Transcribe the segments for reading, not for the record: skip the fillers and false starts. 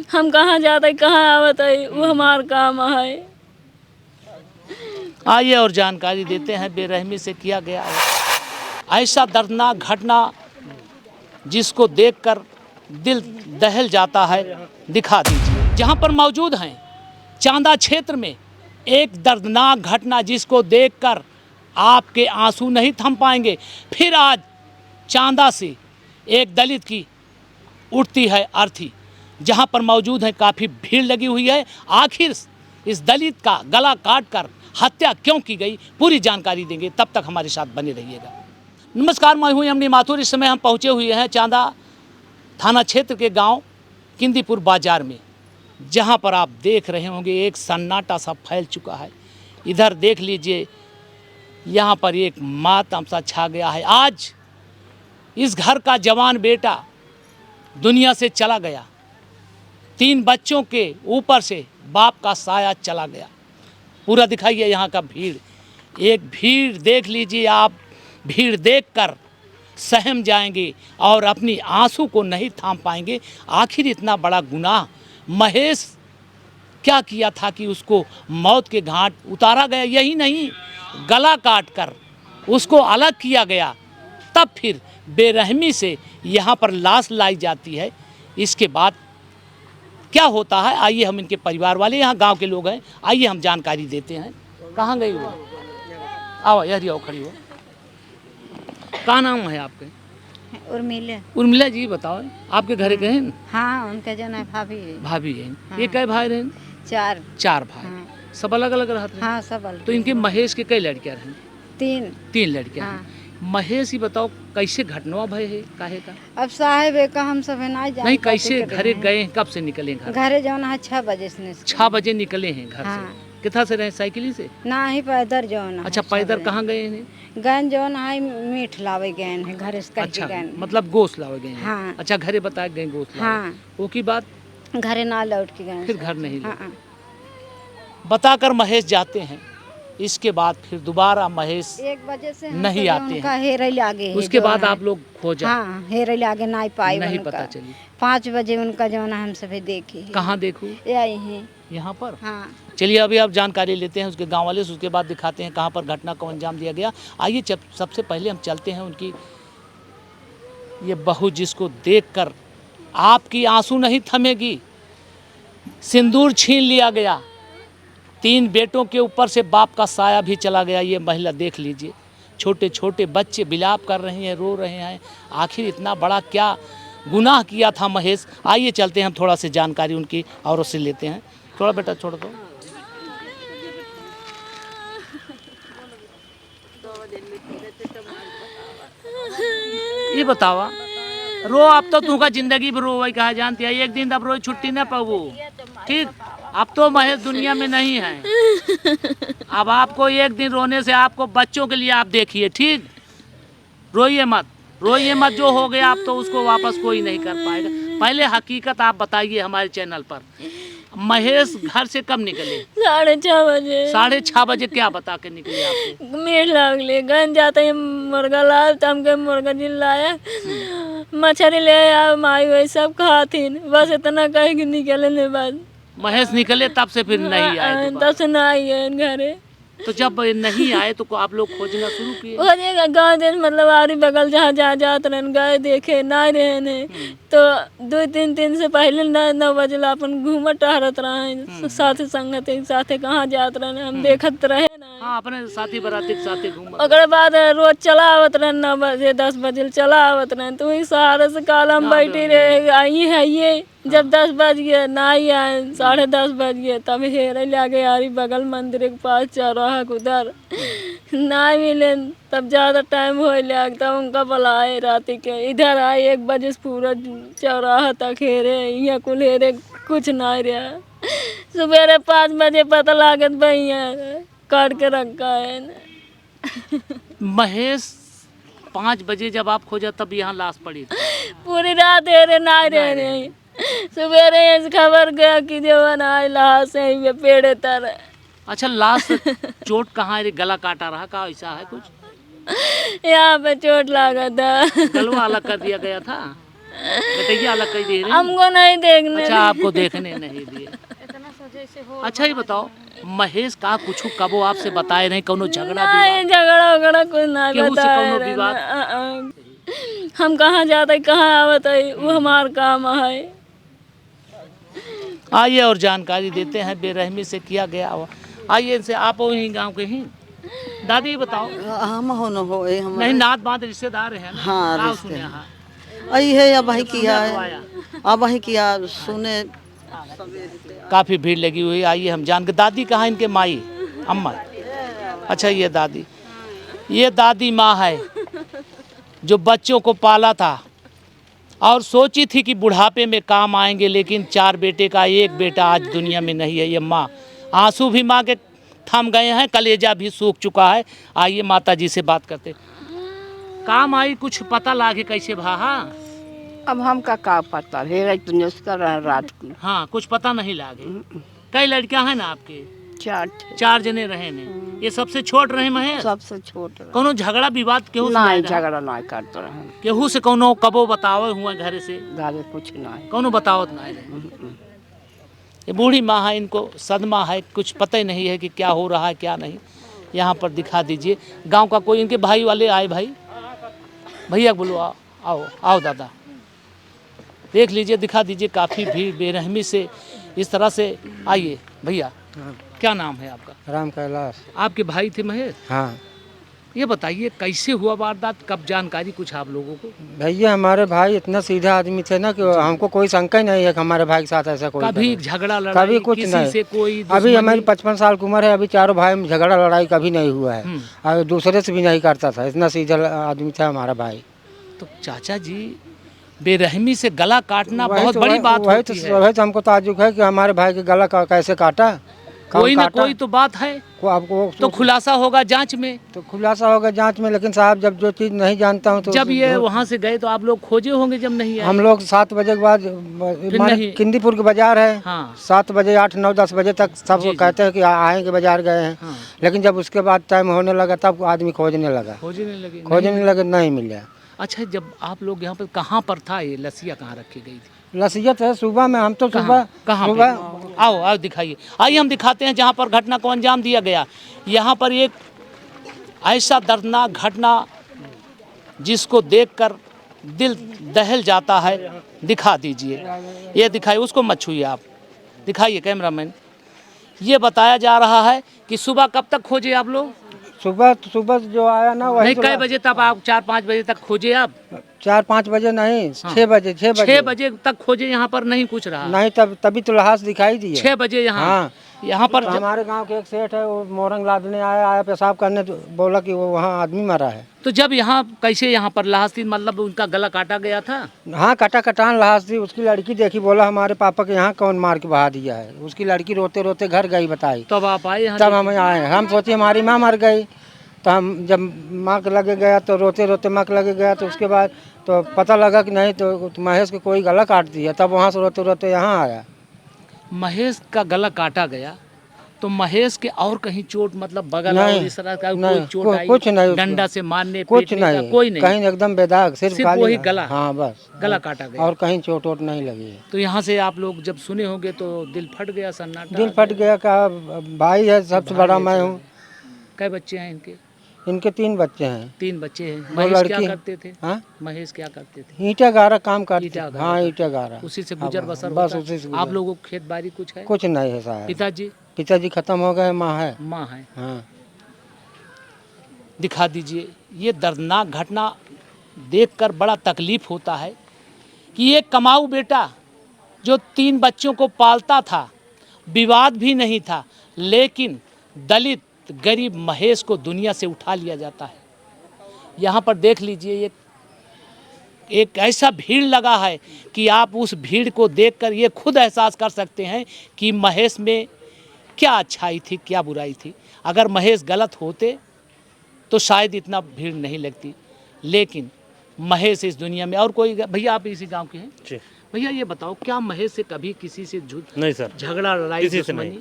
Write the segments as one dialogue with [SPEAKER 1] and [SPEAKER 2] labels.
[SPEAKER 1] हम कहाँ जाते कहाँ आवत है, वो हमार काम है।
[SPEAKER 2] आइए और जानकारी देते हैं बेरहमी से किया गया है ऐसा दर्दनाक घटना जिसको देखकर दिल दहल जाता है। दिखा दीजिए। जहां पर मौजूद हैं चांदा क्षेत्र में एक दर्दनाक घटना जिसको देखकर आपके आंसू नहीं थम पाएंगे। फिर आज चांदा से एक दलित की उठती है अर्थी। जहां पर मौजूद है काफ़ी भीड़ लगी हुई है। आखिर इस दलित का गला काट कर हत्या क्यों की गई, पूरी जानकारी देंगे। तब तक हमारे साथ बने रहिएगा। नमस्कार, मैं हूं एमडी माथुर। इस समय हम पहुंचे हुए हैं चांदा थाना क्षेत्र के गांव किंदीपुर बाजार में, जहां पर आप देख रहे होंगे एक सन्नाटा सा फैल चुका है। इधर देख लीजिए, यहां पर एक मातम सा छा गया है। आज इस घर का जवान बेटा दुनिया से चला गया। 3 बच्चों के ऊपर से बाप का साया चला गया। पूरा दिखाइए यहाँ का भीड़। एक भीड़ देख लीजिए आप, भीड़ देखकर सहम जाएंगे और अपनी आंसू को नहीं थाम पाएंगे। आखिर इतना बड़ा गुनाह महेश क्या किया था कि उसको मौत के घाट उतारा गया। यही नहीं, गला काट कर उसको अलग किया गया। तब फिर बेरहमी से यहाँ पर लाश लाई जाती है। इसके बाद क्या होता है, आइए हम इनके परिवार वाले, यहाँ गांव के लोग हैं, आइए हम जानकारी देते हैं। कहाँ गई हो? आओ यार, आओ, खड़ी हो। क्या नाम है आपके?
[SPEAKER 3] उर्मिला।
[SPEAKER 2] उर्मिला जी, बताओ आपके घरे गए हैं?
[SPEAKER 3] हाँ, उनके जो है भाभी है।
[SPEAKER 2] भाभी है।
[SPEAKER 3] हाँ।
[SPEAKER 2] ये कई भाई रहें?
[SPEAKER 3] 4
[SPEAKER 2] भाई।
[SPEAKER 3] हाँ।
[SPEAKER 2] सब अलग अलग रहते हैं?
[SPEAKER 3] हाँ, सब अलग।
[SPEAKER 2] तो इनके महेश के कई लड़कियां रहें?
[SPEAKER 3] 3
[SPEAKER 2] लड़कियां
[SPEAKER 3] हाँ।
[SPEAKER 2] हैं। महेश ही बताओ कैसे घटना भय है, काहे का?
[SPEAKER 3] अब साहेब का हम सब नहीं जानते।
[SPEAKER 2] नहीं, कैसे घरे गए हैं, कब से निकले घर?
[SPEAKER 3] घरे जो है 6 बजे से
[SPEAKER 2] 6 बजे निकले हैं घर
[SPEAKER 3] हाँ।
[SPEAKER 2] से। कितना से रहे, साइकिल से?
[SPEAKER 3] ना ही पैदल जो है।
[SPEAKER 2] अच्छा, पैदल कहाँ गए हैं?
[SPEAKER 3] गए जो है मीठ लावे गए हैं घर से।
[SPEAKER 2] अच्छा,
[SPEAKER 3] गए
[SPEAKER 2] मतलब गोश्त लावे गए हैं।
[SPEAKER 3] हाँ।
[SPEAKER 2] अच्छा, घरे बताए गए गोश्त लावे।
[SPEAKER 3] हाँ।
[SPEAKER 2] वो की बात
[SPEAKER 3] घरे ना लौट के गए।
[SPEAKER 2] फिर घर नहीं
[SPEAKER 3] हाँ।
[SPEAKER 2] बताकर महेश जाते हैं। इसके बाद फिर दोबारा महेश
[SPEAKER 3] 1 बजे से
[SPEAKER 2] नहीं आते हैं।
[SPEAKER 3] हेरल आगे।
[SPEAKER 2] उसके बाद आप लोग खोजा?
[SPEAKER 3] हाँ, हेरल आगे नहीं पाई,
[SPEAKER 2] नहीं पता चली।
[SPEAKER 3] 5 बजे उनका जो है हम सभी देखे।
[SPEAKER 2] कहाँ देखूं?
[SPEAKER 3] यही हैं
[SPEAKER 2] यहाँ पर।
[SPEAKER 3] हाँ।
[SPEAKER 2] चलिए अभी आप जानकारी लेते हैं उसके गांव वाले से, उसके बाद दिखाते हैं कहाँ पर घटना को अंजाम दिया गया। आइए सबसे पहले हम चलते हैं उनकी ये बहू, जिसको देखकर आपकी आंसू नहीं थमेगी। सिंदूर छीन लिया गया, 3 बेटों के ऊपर से बाप का साया भी चला गया। ये महिला देख लीजिए, छोटे छोटे बच्चे विलाप कर रहे हैं, रो रहे हैं। आखिर इतना बड़ा क्या गुनाह किया था महेश? आइए चलते हैं हम थोड़ा सी जानकारी उनकी औरत से लेते हैं। थोड़ा बेटा छोड़ दो। ये बतावा, रो अब तो तुमका जिंदगी भर रो, वही कहा जानती है। एक दिन अब रो छुट्टी न पाओ, ठीक? अब तो महेश दुनिया में नहीं है। अब आपको एक दिन रोने से, आपको बच्चों के लिए आप देखिए, ठीक? रोइए मत, रोइए मत। जो हो गया आप तो उसको वापस कोई नहीं कर पाएगा। पहले हकीकत आप बताइए हमारे चैनल पर, महेश घर से कब निकले?
[SPEAKER 1] 6:30 बजे।
[SPEAKER 2] 6:30 बजे क्या बता के निकले आपको?
[SPEAKER 1] मीठ लगले गन जाते ही मुर्गा लाया, तम के मुर्गा जिन लाया, मछली ले आया, माई वही सब खाथिन। बस इतना कह के निकले ने बाद
[SPEAKER 2] महेश निकले तब से फिर नहीं आए दोबारा?
[SPEAKER 1] तब से ना आई है घरे।
[SPEAKER 2] तो जब नहीं आए तो आप लोग खोजना शुरू किए?
[SPEAKER 1] खोजेगा गाँव देश, मतलब आरी बगल जहाँ जहाँ जाते रहन, गए देखे ना रहे ने। तो 2-3 दिन से पहले 9 बजे अपन घूमत टहरत रहे, साथे संगत एक साथे कहाँ जात रहे, हम देखत रहे ना।
[SPEAKER 2] हाँ, अपने साथी बराती के साथे घूमत।
[SPEAKER 1] ओकरे बाद रोज चला आवत रहे, 9 बजे 10 बजे चला आवत रहे। तो वही सहारे से काल हम बैठी रहे, आई है ये। जब 10 बज गए ना ही आए, 10:30 बज गए, तब हेरे लगे यारी बगल मंदिर के पास चौराहा उधर ना मिले। तब ज़्यादा टाइम हो लग, तब उनका बुलाए रात के। इधर आए 1 बजे से पूरा चौराहा तक हेरे, यहाँ कुल हेरे, कुछ नहीं रहा। सवेरे 5 बजे पता लागत भैया काट के रखा है।
[SPEAKER 2] महेश 5 बजे जब आप खोजा तब यहाँ लाश पड़ी थी?
[SPEAKER 1] पूरी रात हेरे ना रहे। सवेरे ऐसे खबर गया कि जो है लाश है पेड़े तर।
[SPEAKER 2] अच्छा, लाश चोट कहाँ है? गला काटा रहा का, ऐसा है कुछ?
[SPEAKER 1] यहाँ पे चोट लगा था।
[SPEAKER 2] गलवा अलग कर दिया गया था? बेटैया अलग कई दे रहे हैं।
[SPEAKER 1] हमको नहीं देखने
[SPEAKER 2] अच्छा, आपको देखने नहीं दिए। अच्छा ये बताओ, महेश का कुछ कबो आपसे बताए नहीं, कोनो झगड़ा
[SPEAKER 1] नहीं, झगड़ा वगड़ा कुछ नहीं
[SPEAKER 2] केहू से
[SPEAKER 1] बताए
[SPEAKER 2] कौनो
[SPEAKER 1] रहे
[SPEAKER 2] विवाद?
[SPEAKER 1] ना। हम कहाँ जाते कहाँ आवत है, वो हमार काम है।
[SPEAKER 2] आइए और जानकारी देते हैं बेरहमी से किया गया हुआ। आइए इनसे, आप वही गांव के ही दादी, ये बताओ।
[SPEAKER 4] हम हो न हो ए हम
[SPEAKER 2] नहीं, नात बात रिश्तेदार है ना।
[SPEAKER 4] हाँ,
[SPEAKER 2] गाँव
[SPEAKER 4] रिश्ते
[SPEAKER 2] सुने
[SPEAKER 4] हैं।
[SPEAKER 2] हाँ।
[SPEAKER 4] आई है अब वही किया
[SPEAKER 2] सुने तो
[SPEAKER 4] है,
[SPEAKER 2] आया।
[SPEAKER 4] अब वही किया सुने।
[SPEAKER 2] काफ़ी भीड़ लगी हुई है। आइए हम जान के, दादी कहाँ इनके माई अम्मा? अच्छा ये दादी, ये दादी माँ है जो बच्चों को पाला था और सोची थी कि बुढ़ापे में काम आएंगे, लेकिन 4 बेटे का एक बेटा आज दुनिया में नहीं है। ये माँ, आंसू भी माँ के थम गए हैं, कलेजा भी सूख चुका है। आइए माता जी से बात करते। काम आई, कुछ पता लागे कैसे भाहा?
[SPEAKER 5] अब हमका का पता है, तुझे रात को
[SPEAKER 2] हाँ, कुछ पता नहीं लागे। कई लड़कियां हैं ना आपके? 4 जने रहे ने। ये सबसे छोट रहे महेश?
[SPEAKER 5] सबसे छोट रहे।
[SPEAKER 2] कोनो झगड़ा विवाद केहू से
[SPEAKER 5] नहीं
[SPEAKER 2] नहीं रहा?
[SPEAKER 5] झगड़ा नहीं करते रहे,
[SPEAKER 2] केहू से कोनो कबो बतावे हुआ घर से?
[SPEAKER 5] गाले कुछ नहीं।
[SPEAKER 2] कोनो बतावत नहीं रहे। ये बूढ़ी माँ है, इनको सदमा है, कुछ पता ही नहीं है कि क्या हो रहा है क्या नहीं। यहाँ पर दिखा दीजिए। गांव का कोई इनके भाई वाले आए, भाई भैया बोलो आओ आओ आओ दादा, देख लीजिए, दिखा दीजिए। काफ़ी भीड़ बेरहमी से इस तरह से। आइए भैया, क्या नाम है आपका?
[SPEAKER 6] राम कैलाश।
[SPEAKER 2] आपके भाई थे महेश?
[SPEAKER 6] हाँ
[SPEAKER 2] ये बताइए कैसे हुआ वारदात, कब जानकारी कुछ आप लोगों को?
[SPEAKER 6] भैया, हमारे भाई इतना सीधा आदमी थे ना कि हमको कोई शंका ही नहीं है कि हमारे भाई के साथ ऐसा कोई
[SPEAKER 2] कभी
[SPEAKER 6] करे।
[SPEAKER 2] झगड़ा लड़ाई
[SPEAKER 6] कभी कुछ
[SPEAKER 2] किसी
[SPEAKER 6] नहीं।
[SPEAKER 2] से कोई
[SPEAKER 6] अभी
[SPEAKER 2] दुश्मनी?
[SPEAKER 6] हमारी 55 साल की उम्र है, अभी चारों भाई में झगड़ा लड़ाई कभी नहीं हुआ है और दूसरे से भी नहीं करता था। इतना सीधा आदमी था हमारा भाई।
[SPEAKER 2] तो चाचा जी, बेरहमी से गला काटना
[SPEAKER 6] वही
[SPEAKER 2] बहुत
[SPEAKER 6] तो-
[SPEAKER 2] बड़ी बात
[SPEAKER 6] वही
[SPEAKER 2] होती है।
[SPEAKER 6] वही तो हमको ताज्जुब है कि हमारे भाई के गला कैसे काटा।
[SPEAKER 2] कोई ना
[SPEAKER 6] काटा?
[SPEAKER 2] कोई तो बात है,
[SPEAKER 6] आपको
[SPEAKER 2] तो खुलासा होगा जांच में।
[SPEAKER 6] तो खुलासा होगा जांच में, लेकिन साहब जब जो चीज़ नहीं जानता हूँ तो
[SPEAKER 2] जब ये वहाँ से गए तो आप लोग खोजे होंगे, जब नहीं आए?
[SPEAKER 6] हम लोग 7 बजे के बाद
[SPEAKER 2] नहीं।
[SPEAKER 6] हमारे किंदीपुर के बाजार है,
[SPEAKER 2] हाँ
[SPEAKER 6] 7 बजे 8 9 10 बजे तक सब
[SPEAKER 2] जी, जी।
[SPEAKER 6] कहते हैं कि आएंगे, बाजार गए हैं।
[SPEAKER 2] हाँ,
[SPEAKER 6] लेकिन जब उसके बाद टाइम होने लगा तब आदमी खोजने लगा,
[SPEAKER 2] खोजने लगे?
[SPEAKER 6] खोजने लगे, नहीं मिला।
[SPEAKER 2] अच्छा, जब आप लोग यहाँ पर कहाँ पर था ये लसिया, कहाँ रखी गई थी?
[SPEAKER 6] नसीहत है सुबह में, हम तो
[SPEAKER 2] कहाँ
[SPEAKER 6] सुबह
[SPEAKER 2] पे? आओ आओ दिखाइए। आइए हम दिखाते हैं जहाँ पर घटना को अंजाम दिया गया। यहाँ पर एक ऐसा दर्दनाक घटना जिसको देखकर दिल दहल जाता है। दिखा दीजिए, ये दिखाइए, उसको मत छूइए आप, दिखाइए कैमरामैन। ये बताया जा रहा है कि सुबह कब तक खोजे आप लोग?
[SPEAKER 6] सुबह जो आया ना वही
[SPEAKER 2] नहीं,
[SPEAKER 6] तो
[SPEAKER 2] कई बजे तक आप? 4-5 बजे तक खोजे आप?
[SPEAKER 6] 4-5 बजे नहीं,
[SPEAKER 2] हाँ।
[SPEAKER 6] 6 बजे
[SPEAKER 2] 6 बजे तक खोजे, यहाँ पर नहीं कुछ रहा?
[SPEAKER 6] नहीं, तभी तो लाश दिखाई दी है।
[SPEAKER 2] 6 बजे यहाँ?
[SPEAKER 6] हाँ।
[SPEAKER 2] यहाँ पर
[SPEAKER 6] तो हमारे गांव के एक सेठ है, वो मोरंग लादने आया पेशाब करने, तो बोला कि वो वहाँ आदमी मरा है।
[SPEAKER 2] तो जब यहाँ कैसे यहाँ पर लाश थी, मतलब उनका गला काटा गया था?
[SPEAKER 6] हाँ, कटान लाश थी। उसकी लड़की देखी, बोला हमारे पापा के यहाँ कौन मार के बहा दिया है। उसकी लड़की रोते रोते घर गई, बताई।
[SPEAKER 2] तब आप आए यहाँ?
[SPEAKER 6] तब हम आए, हम सोचे हमारी माँ मर गई। तो हम जब माँ के लगे गया तो रोते रोते माँ के लगे गया, तो उसके बाद तो पता लगा कि नहीं, तो महेश के कोई गला काट दिया। तब वहाँ से रोते रोते यहाँ आया।
[SPEAKER 2] महेश का गला काटा गया, तो महेश के और कहीं चोट, मतलब बगल और इस तरह का
[SPEAKER 6] नहीं,
[SPEAKER 2] कोई चोट आई?
[SPEAKER 6] कुछ नहीं,
[SPEAKER 2] डंडा से मारने,
[SPEAKER 6] कुछ
[SPEAKER 2] पीटने का
[SPEAKER 6] नहीं,
[SPEAKER 2] कोई नहीं?
[SPEAKER 6] कहीं एकदम बेदाग, सिर्फ
[SPEAKER 2] सिर्फ वही गला?
[SPEAKER 6] हाँ बस,
[SPEAKER 2] गला काटा गया।
[SPEAKER 6] और कहीं चोट वोट नहीं लगी है।
[SPEAKER 2] तो यहाँ से आप लोग जब सुने होंगे तो दिल फट गया, सन्नाटा?
[SPEAKER 6] दिल फट गया। का भाई है, सबसे बड़ा मैं हूँ।
[SPEAKER 2] कै बच्चे हैं इनके?
[SPEAKER 6] इनके 3 बच्चे हैं।
[SPEAKER 2] 3 बच्चे हैं।
[SPEAKER 6] 2
[SPEAKER 2] महेश क्या
[SPEAKER 6] लड़की।
[SPEAKER 2] करते थे?
[SPEAKER 6] हाँ,
[SPEAKER 2] महेश क्या करते थे?
[SPEAKER 6] ईंटा गारा काम करते।
[SPEAKER 2] ईंटा गारा।
[SPEAKER 6] हाँ, ईंटा गारा,
[SPEAKER 2] उसी से गुजर बसर
[SPEAKER 6] बस
[SPEAKER 2] होता?
[SPEAKER 6] उसी से
[SPEAKER 2] आप
[SPEAKER 6] गुजर।
[SPEAKER 2] लोगों को खेत बाड़ी कुछ है?
[SPEAKER 6] कुछ नहीं है साहब।
[SPEAKER 2] पिताजी?
[SPEAKER 6] पिताजी खत्म हो गए, माँ है।
[SPEAKER 2] माँ है।
[SPEAKER 6] हाँ,
[SPEAKER 2] दिखा दीजिए। ये दर्दनाक घटना देखकर बड़ा तकलीफ होता है कि एक कमाऊ बेटा जो 3 बच्चों को पालता था, विवाद भी नहीं था, लेकिन दलित गरीब महेश को दुनिया से उठा लिया जाता है। यहाँ पर देख लीजिए, एक ऐसा भीड़ लगा है कि आप उस भीड़ को देखकर ये खुद एहसास कर सकते हैं कि महेश में क्या अच्छाई थी, क्या बुराई थी। अगर महेश गलत होते तो शायद इतना भीड़ नहीं लगती, लेकिन महेश इस दुनिया में। और कोई भैया, आप इसी गांव के हैं? भैया ये बताओ, क्या महेश से कभी किसी से
[SPEAKER 7] नहीं सर,
[SPEAKER 2] झगड़ा लड़ाई
[SPEAKER 7] किसी से
[SPEAKER 2] दुश्मनी?
[SPEAKER 7] नहीं।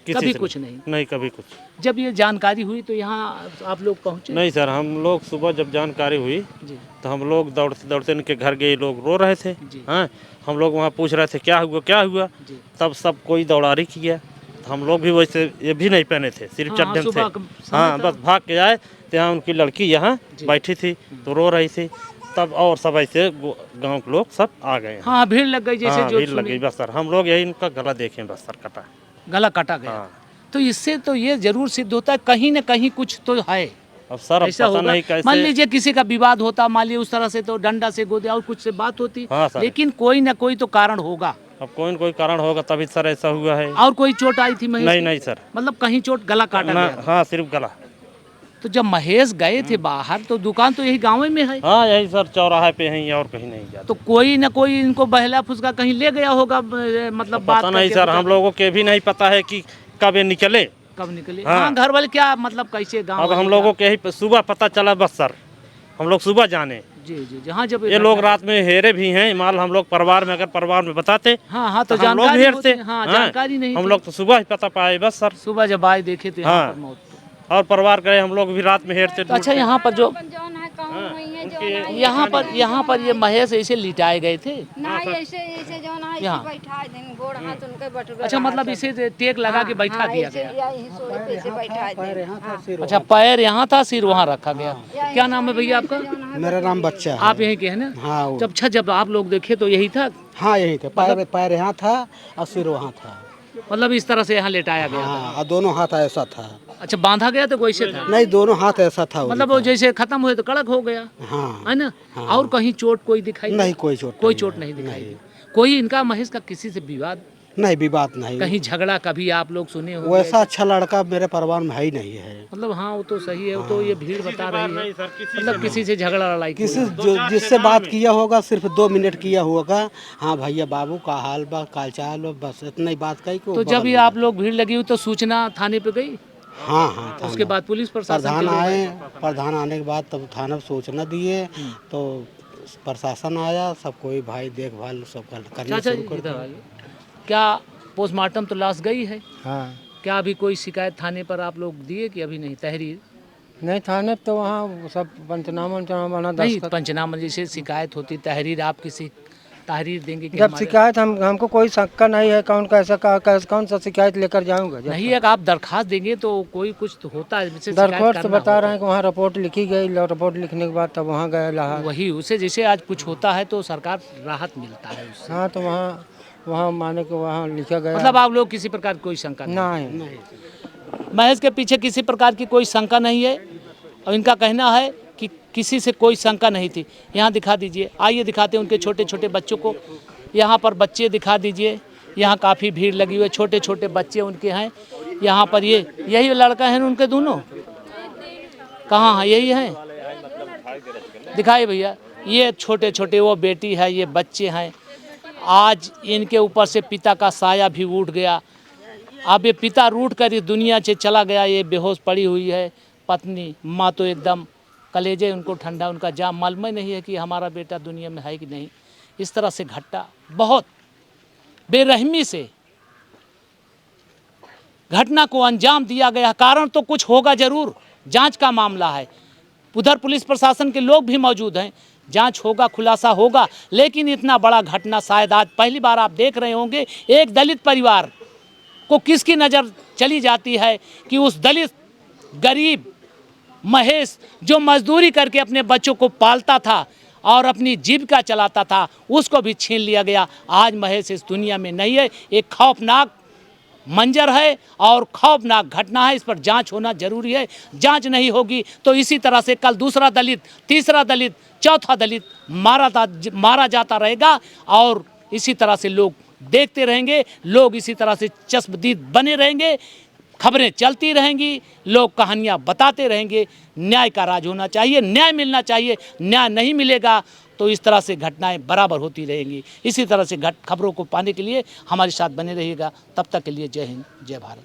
[SPEAKER 7] किसी
[SPEAKER 2] कभी
[SPEAKER 7] से
[SPEAKER 2] कुछ नहीं।
[SPEAKER 7] नहीं, कभी कुछ
[SPEAKER 2] जब ये जानकारी हुई तो यहाँ आप लोग पहुँचे?
[SPEAKER 7] नहीं सर। हम लोग सुबह जब जानकारी हुई
[SPEAKER 2] जी
[SPEAKER 7] तो हम लोग दौड़ते दौड़ते इनके घर गए, लोग रो रहे थे।
[SPEAKER 2] जी।
[SPEAKER 7] हाँ, हम लोग वहाँ पूछ रहे थे क्या हुआ क्या हुआ,
[SPEAKER 2] जी।
[SPEAKER 7] तब सब कोई दौड़ारी किया। तो हम लोग भी वैसे ये भी नहीं पहने थे, सिर्फ
[SPEAKER 2] हाँ,
[SPEAKER 7] चड्ढन थे।
[SPEAKER 2] सुबह का समय
[SPEAKER 7] हाँ,
[SPEAKER 2] था।
[SPEAKER 7] बस भाग के आए तो यहाँ उनकी लड़की यहाँ
[SPEAKER 2] जी।
[SPEAKER 7] बैठी थी तो रो रही थी, तब और सब ऐसे गांव के लोग सब आ गए।
[SPEAKER 2] हाँ, भीड़ लग गई जैसे
[SPEAKER 7] हाँ,
[SPEAKER 2] जो
[SPEAKER 7] भीड़ लग गई बस सर। हम लोग यही इनका गला देखें बस सर, कटा।
[SPEAKER 2] गला काटा गया।
[SPEAKER 7] हाँ।
[SPEAKER 2] तो इससे तो ये जरूर सिद्ध होता है कहीं न कहीं कुछ तो है।
[SPEAKER 7] अब सर अब
[SPEAKER 2] ऐसा
[SPEAKER 7] पता
[SPEAKER 2] होगा।
[SPEAKER 7] नहीं कैसे।
[SPEAKER 2] मान लीजिए किसी का विवाद होता, मान लीजिए उस तरह से तो डंडा से गोदे और कुछ से बात होती,
[SPEAKER 7] हाँ सर।
[SPEAKER 2] लेकिन कोई ना कोई तो कारण होगा।
[SPEAKER 7] अब कोई न कोई कारण होगा तभी सर ऐसा हुआ है।
[SPEAKER 2] और कोई चोट आई थी महेश
[SPEAKER 7] नहीं
[SPEAKER 2] की?
[SPEAKER 7] नहीं सर,
[SPEAKER 2] मतलब कहीं चोट, गला काटा
[SPEAKER 7] ना,
[SPEAKER 2] गया?
[SPEAKER 7] हाँ सिर्फ गला।
[SPEAKER 2] तो जब महेश गए थे बाहर तो दुकान तो यही गाँव में है,
[SPEAKER 7] हाँ यही सर चौराहे पे हैं और कहीं नहीं जाते।
[SPEAKER 2] तो कोई ना कोई इनको बहला फुसका कहीं ले गया होगा, मतलब बात
[SPEAKER 7] पता नहीं
[SPEAKER 2] करके
[SPEAKER 7] सर, हम लोगों के भी नहीं पता है कि कब ये निकले।
[SPEAKER 2] कब निकले।
[SPEAKER 7] हाँ।
[SPEAKER 2] हाँ, घर वाले क्या मतलब कैसे गाँव
[SPEAKER 7] अब
[SPEAKER 2] वाले
[SPEAKER 7] हम
[SPEAKER 2] क्या?
[SPEAKER 7] लोगों के ही सुबह पता चला बस सर, हम लोग सुबह जाने।
[SPEAKER 2] जी जी, जहाँ जब
[SPEAKER 7] ये लोग रात में हेरे भी हैं माल। हम लोग परिवार में, अगर परिवार में बताते
[SPEAKER 2] हाँ हाँ तो
[SPEAKER 7] हम लोग
[SPEAKER 2] जानकारी
[SPEAKER 7] हेरते।
[SPEAKER 2] होती, हाँ जानकारी नहीं
[SPEAKER 7] हम
[SPEAKER 2] थी।
[SPEAKER 7] लोग तो सुबह ही पता पाए बस सर।
[SPEAKER 2] सुबह जब आए देखे तो यहाँ
[SPEAKER 7] हाँ।
[SPEAKER 2] पर मौत।
[SPEAKER 7] और परिवार गए, हम लोग भी रात में हेरते।
[SPEAKER 2] तो अच्छा, यहाँ पर जो यहाँ पर ये महेश ऐसे लिटाए गए थे। यहाँ। अच्छा, मतलब इसे टेक लगा के बैठा दिया गया। अच्छा, पैर यहाँ था, सिर वहाँ रखा गया। क्या नाम है भैया आपका?
[SPEAKER 6] मेरा नाम बच्चा है।
[SPEAKER 2] आप यहीं के हैं ना?
[SPEAKER 6] हाँ
[SPEAKER 2] जब आप लोग देखे तो यही था,
[SPEAKER 6] हाँ यही थे। पैर यहाँ था और सिर वहाँ था।
[SPEAKER 2] मतलब इस तरह से यहाँ लेटाया गया था।
[SPEAKER 6] हाँ, और दोनों हाथ ऐसा था।
[SPEAKER 2] अच्छा, बांधा गया तो वैसे था?
[SPEAKER 6] नहीं, दोनों हाथ ऐसा था।
[SPEAKER 2] मतलब वो जैसे खत्म हुए तो कड़क हो गया,
[SPEAKER 6] हाँ
[SPEAKER 2] है ना? और कहीं चोट कोई दिखाई
[SPEAKER 6] नहीं, कोई चोट
[SPEAKER 2] कोई चोट नहीं दिखाई दी। कोई इनका महेश का किसी से विवाद,
[SPEAKER 6] नहीं, विवाद नहीं।
[SPEAKER 2] कहीं झगड़ा कभी आप लोग सुने हो?
[SPEAKER 6] वैसा अच्छा लड़का मेरे परिवार में है ही नहीं है।
[SPEAKER 2] मतलब हाँ, वो तो सही है। वो तो ये भीड़ बता रही है, मतलब किसी से झगड़ा लड़ाई
[SPEAKER 6] किसी जो जिससे बात किया होगा सिर्फ 2 मिनट किया होगा। हाँ भैया बाबू का हाल बा, काल चाल बा, बस इतना ही बात कही को।
[SPEAKER 2] तो जब ये आप लोग भीड़ लगी हुई तो सूचना थाने पे गई?
[SPEAKER 6] हाँ हाँ,
[SPEAKER 2] उसके बाद पुलिस प्रशासन के
[SPEAKER 6] प्रधान
[SPEAKER 2] लोग
[SPEAKER 6] आए। प्रधान आने के बाद तब थाना में सूचना दिए तो प्रशासन आया, सब कोई भाई देखभाल सब करना
[SPEAKER 2] चाचा
[SPEAKER 6] शुरू
[SPEAKER 2] जी
[SPEAKER 6] कर
[SPEAKER 2] इधर
[SPEAKER 6] दिया।
[SPEAKER 2] आइए। क्या पोस्टमार्टम तो लाश गई है?
[SPEAKER 6] हाँ,
[SPEAKER 2] क्या अभी कोई शिकायत थाने पर आप लोग दिए कि अभी नहीं? तहरीर
[SPEAKER 6] नहीं थाने तो वहाँ सब पंचनामा बना
[SPEAKER 2] नहीं, पंचनामा जैसे शिकायत होती, तहरीर आप किसी तहरीर देंगे कि
[SPEAKER 6] जब
[SPEAKER 2] हमारे-
[SPEAKER 6] शिकायत हमको कोई शंका नहीं है, कौन सा शिकायत लेकर जाऊंगा।
[SPEAKER 2] नहीं है, आप दरखास्त देंगे तो कोई कुछ तो होता है, जैसे शिकायत
[SPEAKER 6] दरख्वास्त
[SPEAKER 2] करना
[SPEAKER 6] बता
[SPEAKER 2] होता
[SPEAKER 6] रहे हैं कि वहाँ रिपोर्ट लिखी गई। रिपोर्ट लिखने के बाद तब वहाँ गए
[SPEAKER 2] है।
[SPEAKER 6] इलाहाबाद।
[SPEAKER 2] वही उसे जैसे आज कुछ होता है तो सरकार राहत मिलता है उससे।
[SPEAKER 6] हाँ, तो वहाँ माने कि वहाँ लिखा गया।
[SPEAKER 2] मतलब आप लोग किसी प्रकार की कोई शंका नहीं?
[SPEAKER 6] नहीं,
[SPEAKER 2] महेश के पीछे किसी प्रकार की कोई शंका नहीं है और इनका कहना है कि किसी से कोई शंका नहीं थी। यहाँ दिखा दीजिए, आइए दिखाते हैं उनके छोटे छोटे बच्चों को। यहाँ पर बच्चे दिखा दीजिए, यहाँ काफ़ी भीड़ लगी हुई है, छोटे छोटे बच्चे उनके हैं। यहाँ पर यही लड़का है उनके दोनों, कहाँ हैं? यही हैं, दिखाइए भैया। ये छोटे छोटे वो बेटी है, ये बच्चे हैं। आज इनके ऊपर से पिता का साया भी उठ गया। अब ये पिता रूठ कर इस दुनिया से चला गया, ये बेहोश पड़ी हुई है पत्नी। माँ तो एकदम कलेजे उनको ठंडा, उनका जा मालूम ही नहीं है कि हमारा बेटा दुनिया में है कि नहीं। इस तरह से घटना बहुत बेरहमी से घटना को अंजाम दिया गया। कारण तो कुछ होगा जरूर, जांच का मामला है। उधर पुलिस प्रशासन के लोग भी मौजूद हैं, जांच होगा, खुलासा होगा। लेकिन इतना बड़ा घटना शायद आज पहली बार आप देख रहे होंगे। एक दलित परिवार को किसकी नज़र चली जाती है कि उस दलित गरीब महेश जो मजदूरी करके अपने बच्चों को पालता था और अपनी जीविका चलाता था, उसको भी छीन लिया गया। आज महेश इस दुनिया में नहीं है। एक खौफनाक मंजर है और खौफनाक घटना है। इस पर जांच होना जरूरी है। जांच नहीं होगी तो इसी तरह से कल दूसरा दलित, तीसरा दलित, चौथा दलित मारा जाता रहेगा और इसी तरह से लोग देखते रहेंगे। लोग इसी तरह से चस्पदीद बने रहेंगे, खबरें चलती रहेंगी, लोग कहानियाँ बताते रहेंगे। न्याय का राज होना चाहिए, न्याय मिलना चाहिए। न्याय नहीं मिलेगा तो इस तरह से घटनाएं बराबर होती रहेंगी। इसी तरह से खबरों को पाने के लिए हमारे साथ बने रहिएगा। तब तक के लिए जय हिंद, जय भारत।